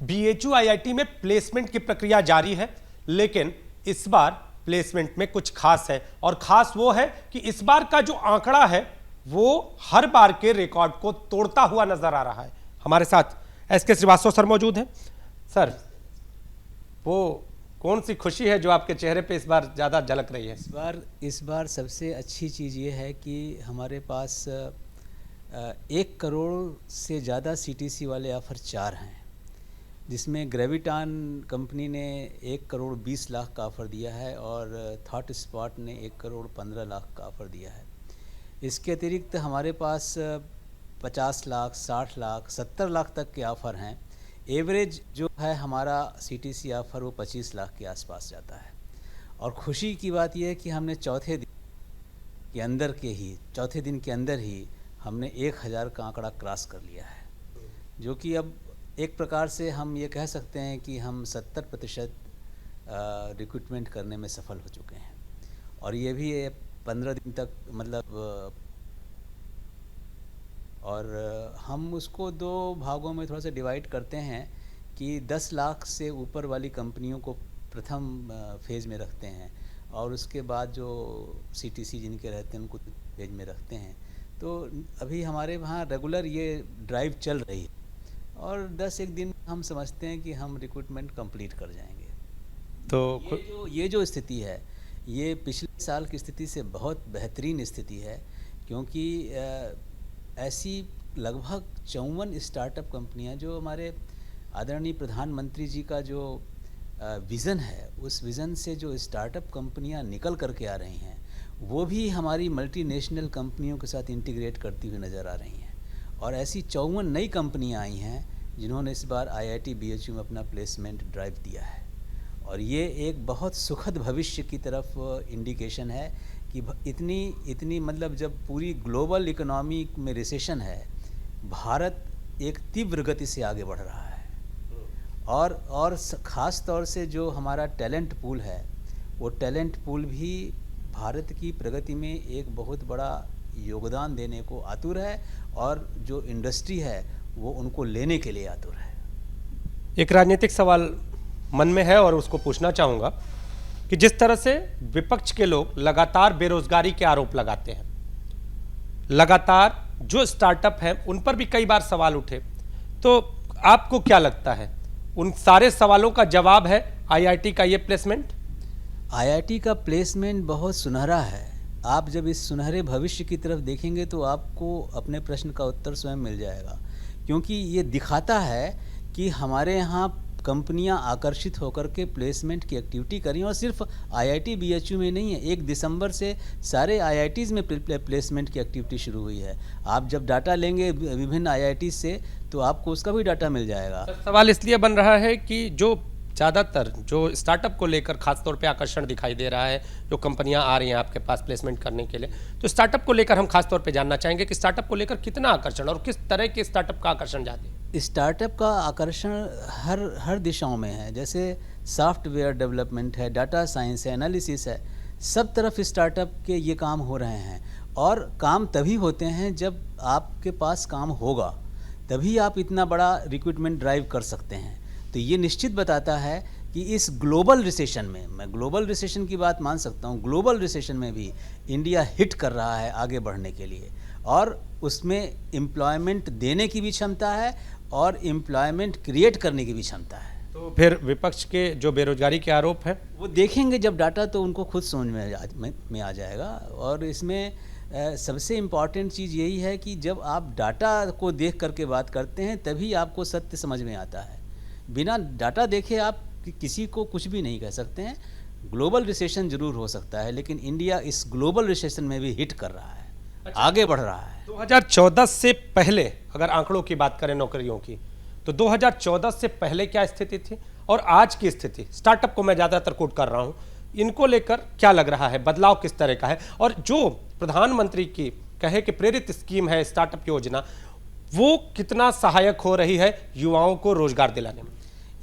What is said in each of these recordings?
BHU IIT में placement की प्रक्रिया जारी है, लेकिन इस बार प्लेसमेंट में कुछ खास है और खास वो है कि इस बार का जो आंकड़ा है वो हर बार के रिकॉर्ड को तोड़ता हुआ नजर आ रहा है। हमारे साथ एसके श्रीवास्तव सर मौजूद हैं। सर, वो कौन सी खुशी है जो आपके चेहरे पे इस बार ज़्यादा झलक रही है? इस बार सबसे अच्छी चीज़ ये है कि हमारे पास 1 करोड़ से ज़्यादा सीटीसी वाले ऑफ़र 4 हैं, जिसमें ग्रेविटान कंपनी ने 1 करोड़ 20 लाख का ऑफ़र दिया है और थॉट स्पॉट ने 1 करोड़ 15 लाख का ऑफ़र दिया है। इसके अतिरिक्त हमारे पास 50 लाख, 60 लाख, 70 लाख तक के ऑफ़र हैं। एवरेज जो है हमारा सीटीसी ऑफ़र वो 25 लाख के आसपास जाता है। और खुशी की बात यह है कि हमने चौथे दिन के अंदर ही हमने 1000 का आंकड़ा क्रॉस कर लिया है, जो कि अब एक प्रकार से हम ये कह सकते हैं कि हम 70% रिक्रूटमेंट करने में सफल हो चुके हैं। और ये भी 15 दिन तक मतलब और हम उसको 2 भागों में थोड़ा सा डिवाइड करते हैं कि 10 लाख से ऊपर वाली कंपनियों को प्रथम फेज़ में रखते हैं और उसके बाद जो सीटीसी जिनके रहते हैं उनको फेज में रखते हैं। तो अभी हमारे वहाँ रेगुलर ये ड्राइव चल रही है और 10-1 दिन हम समझते हैं कि हम रिक्रूटमेंट कंप्लीट कर जाएंगे। तो ये जो स्थिति है ये पिछले साल की स्थिति से बहुत बेहतरीन स्थिति है, क्योंकि ऐसी लगभग 54 स्टार्टअप कंपनियां जो हमारे आदरणीय प्रधानमंत्री जी का जो विज़न है, उस विज़न से जो स्टार्टअप कंपनियां निकल करके आ रही हैं वो भी हमारी मल्टीनेशनल कंपनियों के साथ इंटीग्रेट करती हुई नज़र आ रही हैं। और ऐसी 54 नई कंपनियां आई हैं जिन्होंने इस बार आईआईटी बीएचयू में अपना प्लेसमेंट ड्राइव दिया है। और ये एक बहुत सुखद भविष्य की तरफ इंडिकेशन है कि इतनी मतलब जब पूरी ग्लोबल इकोनॉमी में रिसेशन है, भारत एक तीव्र गति से आगे बढ़ रहा है। और ख़ास तौर से जो हमारा टैलेंट पूल है, वो टैलेंट पूल भी भारत की प्रगति में एक बहुत बड़ा योगदान देने को आतुर है और जो इंडस्ट्री है वो उनको लेने के लिए आतुर है। एक राजनीतिक सवाल मन में है और उसको पूछना चाहूँगा कि जिस तरह से विपक्ष के लोग लगातार बेरोजगारी के आरोप लगाते हैं, लगातार जो स्टार्टअप हैं उन पर भी कई बार सवाल उठे, तो आपको क्या लगता है उन सारे सवालों का जवाब है आईआईटी का ये प्लेसमेंट? आईआईटी का प्लेसमेंट बहुत सुनहरा है। आप जब इस सुनहरे भविष्य की तरफ देखेंगे तो आपको अपने प्रश्न का उत्तर स्वयं मिल जाएगा, क्योंकि ये दिखाता है कि हमारे यहाँ कंपनियां आकर्षित होकर के प्लेसमेंट की एक्टिविटी करी। और सिर्फ आईआईटी बीएचयू में नहीं है, 1 दिसंबर से सारे आईआईटीज़ में प्लेसमेंट की एक्टिविटी शुरू हुई है। आप जब डाटा लेंगे विभिन्न आईआईटी से तो आपको उसका भी डाटा मिल जाएगा। सवाल इसलिए बन रहा है कि जो ज़्यादातर जो स्टार्टअप को लेकर खासतौर पे आकर्षण दिखाई दे रहा है, जो कंपनियां आ रही हैं आपके पास प्लेसमेंट करने के लिए, तो स्टार्टअप को लेकर हम खासतौर पे जानना चाहेंगे कि स्टार्टअप को लेकर कितना आकर्षण और किस तरह के स्टार्टअप का आकर्षण ज़्यादा है? स्टार्टअप का आकर्षण हर दिशाओं में है। जैसे सॉफ्टवेयर डेवलपमेंट है, डाटा साइंस है, एनालिसिस है, सब तरफ स्टार्टअप के ये काम हो रहे हैं। और काम तभी होते हैं जब आपके पास काम होगा, तभी आप इतना बड़ा रिक्रूटमेंट ड्राइव कर सकते हैं। तो ये निश्चित बताता है कि इस ग्लोबल रिसेशन में, मैं ग्लोबल रिसेशन की बात मान सकता हूँ, ग्लोबल रिसेशन में भी इंडिया हिट कर रहा है आगे बढ़ने के लिए। और उसमें एम्प्लॉयमेंट देने की भी क्षमता है और एम्प्लॉयमेंट क्रिएट करने की भी क्षमता है। तो फिर विपक्ष के जो बेरोजगारी के आरोप हैं वो देखेंगे जब डाटा, तो उनको खुद समझ में आ जाएगा। और इसमें सबसे इम्पॉर्टेंट चीज़ यही है कि जब आप डाटा को देख करके बात करते हैं तभी आपको सत्य समझ में आता है। बिना डाटा देखे आप किसी को कुछ भी नहीं कह सकते हैं। ग्लोबल रिसेशन जरूर हो सकता है, लेकिन इंडिया इस ग्लोबल रिसेशन में भी हिट कर रहा है, आगे बढ़ रहा है। 2014 से पहले अगर आंकड़ों की बात करें नौकरियों की, तो 2014 से पहले क्या स्थिति थी और आज की स्थिति, स्टार्टअप को मैं ज़्यादातर कोट कर रहा हूँ, इनको लेकर क्या लग रहा है, बदलाव किस तरह का है? और जो प्रधानमंत्री की कहे कि प्रेरित स्कीम है स्टार्टअप योजना, वो कितना सहायक हो रही है युवाओं को रोजगार दिलाने में?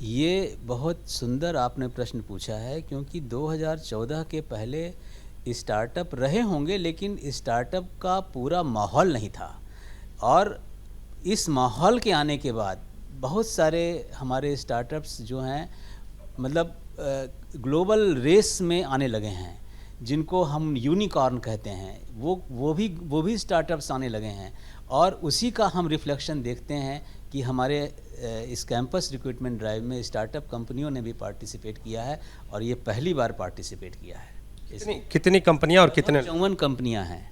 ये बहुत सुंदर आपने प्रश्न पूछा है, क्योंकि 2014 के पहले स्टार्टअप रहे होंगे, लेकिन स्टार्टअप का पूरा माहौल नहीं था। और इस माहौल के आने के बाद बहुत सारे हमारे स्टार्टअप्स जो हैं मतलब ग्लोबल रेस में आने लगे हैं, जिनको हम यूनिकॉर्न कहते हैं, वो भी स्टार्टअप्स आने लगे हैं। और उसी का हम रिफ्लेक्शन देखते हैं कि हमारे इस कैंपस रिक्रूटमेंट ड्राइव में स्टार्टअप कंपनियों ने भी पार्टिसिपेट किया है, और ये पहली बार पार्टिसिपेट किया है। कितनी कंपनियां और कितने? 54 कंपनियां हैं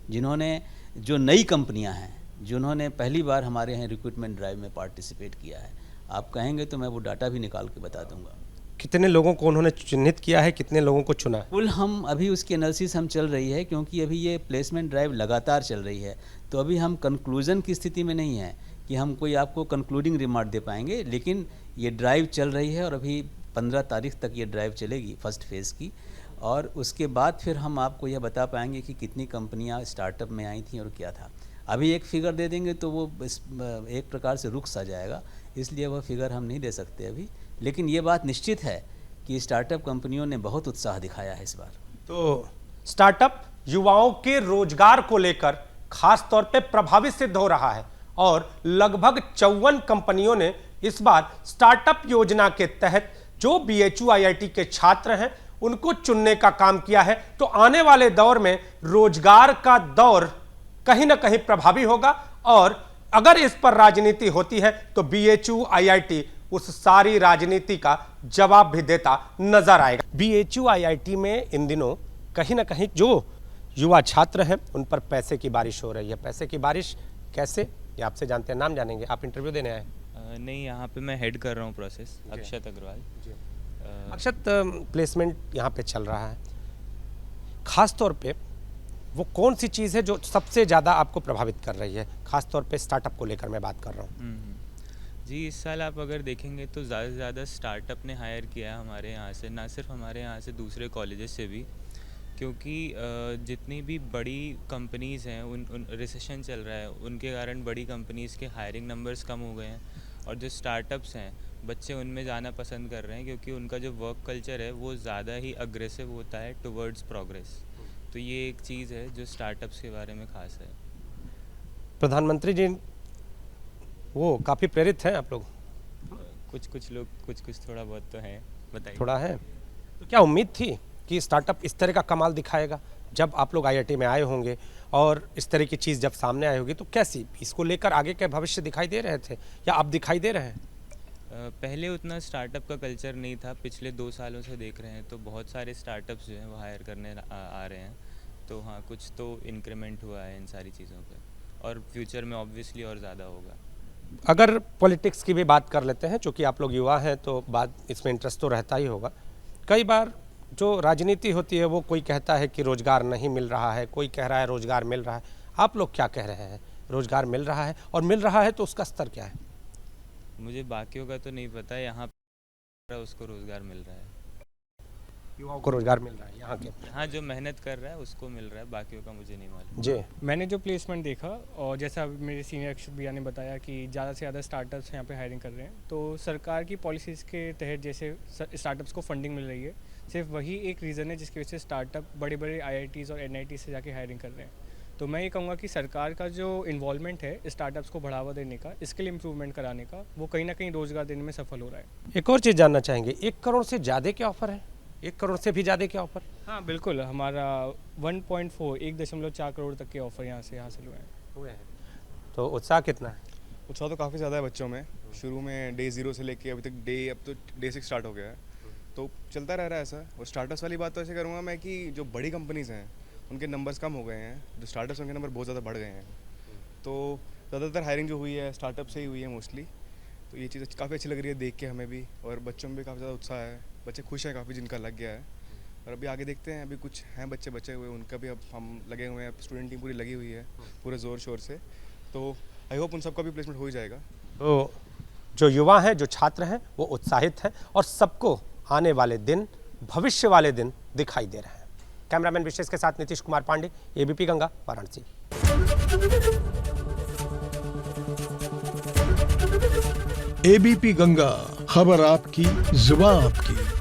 जिन्होंने, जो नई कंपनियां हैं जिन्होंने पहली बार हमारे यहाँ रिक्रूटमेंट ड्राइव में पार्टिसिपेट किया है। आप कहेंगे तो मैं वो डाटा भी निकाल के बता दूंगा। कितने लोगों को उन्होंने चिन्हित किया है, कितने लोगों को चुना है? कुल हम अभी उसकी एनालिसिस हम चल रही है, क्योंकि अभी ये प्लेसमेंट ड्राइव लगातार चल रही है, तो अभी हम कंक्लूज़न की स्थिति में नहीं है कि हम कोई आपको कंक्लूडिंग रिमार्क दे पाएंगे। लेकिन ये ड्राइव चल रही है और अभी 15 तारीख तक ये ड्राइव चलेगी फर्स्ट फेज़ की, और उसके बाद फिर हम आपको यह बता पाएंगे कि कितनी कंपनियां स्टार्टअप में आई थी और क्या था। अभी एक फ़िगर दे देंगे तो वो एक प्रकार से रुक सा जाएगा, इसलिए वह फिगर हम नहीं दे सकते अभी। लेकिन ये बात निश्चित है कि स्टार्टअप कंपनियों ने बहुत उत्साह दिखाया है इस बार। तो स्टार्टअप युवाओं के रोजगार को लेकर खास तौर पे प्रभावित सिद्ध हो रहा है, और लगभग 54 कंपनियों ने इस बार स्टार्टअप योजना के तहत जो BHU IIT के छात्र हैं उनको चुनने का काम किया है। तो आने वाले दौर में रोजगार का दौर कहीं ना कहीं प्रभावी होगा, और अगर इस पर राजनीति होती है तो BHU IIT उस सारी राजनीति का जवाब भी देता नजर आएगा। BHU IIT में इन दिनों कहीं ना कहीं जो युवा छात्र हैं उन पर पैसे की बारिश हो रही है। पैसे की बारिश कैसे, ये आपसे जानते हैं। नाम जानेंगे, आप इंटरव्यू देने आए? नहीं, यहाँ पे मैं हेड कर रहा हूँ प्रोसेस, अक्षत अग्रवाल। अक्षत, प्लेसमेंट यहाँ पे चल रहा है, खास तौर पे वो कौन सी चीज़ है जो सबसे ज़्यादा आपको प्रभावित कर रही है? खास तौर पे स्टार्टअप को लेकर मैं बात कर रहा हूँ। जी, इस साल आप अगर देखेंगे तो ज़्यादा से ज़्यादा स्टार्टअप ने हायर किया है हमारे यहाँ से, ना सिर्फ हमारे यहाँ से, दूसरे कॉलेजेस से भी। क्योंकि जितनी भी बड़ी कंपनीज़ हैं उन रिसेशन चल रहा है, उनके कारण बड़ी कंपनीज़ के हायरिंग नंबर्स कम हो गए हैं, और जो स्टार्टअप्स हैं बच्चे उनमें जाना पसंद कर रहे हैं, क्योंकि उनका जो वर्क कल्चर है वो ज़्यादा ही अग्रेसिव होता है टुवर्ड्स प्रोग्रेस। तो ये एक चीज़ है जो स्टार्टअप्स के बारे में खास है। प्रधानमंत्री जी वो काफ़ी प्रेरित हैं आप लोग? कुछ लोग कुछ थोड़ा बहुत तो है, बताइए। थोड़ा है तो क्या उम्मीद थी कि स्टार्टअप इस तरह का कमाल दिखाएगा? जब आप लोग IIT में आए होंगे और इस तरह की चीज़ जब सामने आई होगी तो कैसी इसको लेकर आगे के भविष्य दिखाई दे रहे थे, या अब दिखाई दे रहे हैं? पहले उतना स्टार्टअप का कल्चर नहीं था, पिछले 2 सालों से देख रहे हैं तो बहुत सारे स्टार्टअप्स जो हैं वो हायर करने आ रहे हैं। तो हाँ, कुछ तो इंक्रीमेंट हुआ है इन सारी चीज़ों पे, और फ्यूचर में ऑब्वियसली और ज़्यादा होगा। अगर पॉलिटिक्स की भी बात कर लेते हैं, चूँकि आप लोग युवा हैं तो बात इसमें इंटरेस्ट तो रहता ही होगा। कई बार जो राजनीति होती है वो कोई कहता है कि रोज़गार नहीं मिल रहा है, कोई कह रहा है रोज़गार मिल रहा है। आप लोग क्या कह रहे हैं? रोज़गार मिल रहा है, और मिल रहा है तो उसका स्तर क्या है? मुझे बाकियों का तो नहीं पता, यहाँ पर उसको रोज़गार मिल रहा है, युवाओं को रोज़गार मिल रहा है यहाँ के। हाँ, जो मेहनत कर रहा है उसको मिल रहा है, बाकियों का मुझे नहीं मालूम। जी, मैंने जो प्लेसमेंट देखा, और जैसा अभी मेरे सीनियर अक्षत भैया ने बताया कि ज़्यादा से ज़्यादा स्टार्टअप्स यहाँ पे हायरिंग कर रहे हैं, तो सरकार की पॉलिसीज़ के तहत जैसे स्टार्टअप्स को फंडिंग मिल रही है, सिर्फ वही एक रीज़न है जिसकी वजह से स्टार्टअप बड़े बड़े IITs और NIT से जाके हायरिंग कर रहे हैं। तो मैं ये कहूँगा कि सरकार का जो इन्वॉल्वमेंट है स्टार्टअप्स को बढ़ावा देने का, स्किल इम्प्रूवमेंट कराने का, वो कहीं ना कहीं रोज़गार देने में सफल हो रहा है। एक और चीज़ जानना चाहेंगे, 1 करोड़ से ज़्यादा के ऑफर है? 1 करोड़ से भी ज़्यादा के ऑफर? हाँ बिल्कुल, हमारा 1.4 करोड़ तक के ऑफर यहाँ से हासिल हुए हैं। तो उत्साह कितना है? उत्साह तो काफ़ी ज़्यादा है बच्चों में। शुरू में डे 0 से लेके अभी तक अब तो डे 6 स्टार्ट हो गया है, तो चलता रह रहा है ऐसा। और स्टार्टअप्स वाली बात तो ऐसे करूँगा मैं कि जो बड़ी कंपनीज़ हैं उनके नंबर्स कम हो गए हैं, जो स्टार्टअप्स उनके नंबर बहुत ज़्यादा बढ़ गए हैं। तो ज़्यादातर हायरिंग जो हुई है स्टार्टअप से ही हुई है मोस्टली। तो ये चीज़ काफ़ी अच्छी लग रही है देख के हमें भी, और बच्चों में भी काफ़ी ज़्यादा उत्साह है। बच्चे खुश हैं काफ़ी जिनका लग गया है, और अभी आगे देखते हैं। अभी कुछ हैं बच्चे बचे हुए, उनका भी अब हम लगे हुए हैं, स्टूडेंट टीम पूरी लगी हुई है पूरे ज़ोर शोर से। तो आई होप उन सबका भी प्लेसमेंट हो ही जाएगा। तो जो युवा हैं, जो छात्र हैं, वो उत्साहित हैं, और सबको आने वाले दिन, भविष्य वाले दिन दिखाई दे रहे हैं। कैमरामैन विशेष के साथ नीतीश कुमार पांडे, ABP गंगा, वाराणसी। ABP गंगा, खबर आपकी, जुबान आपकी।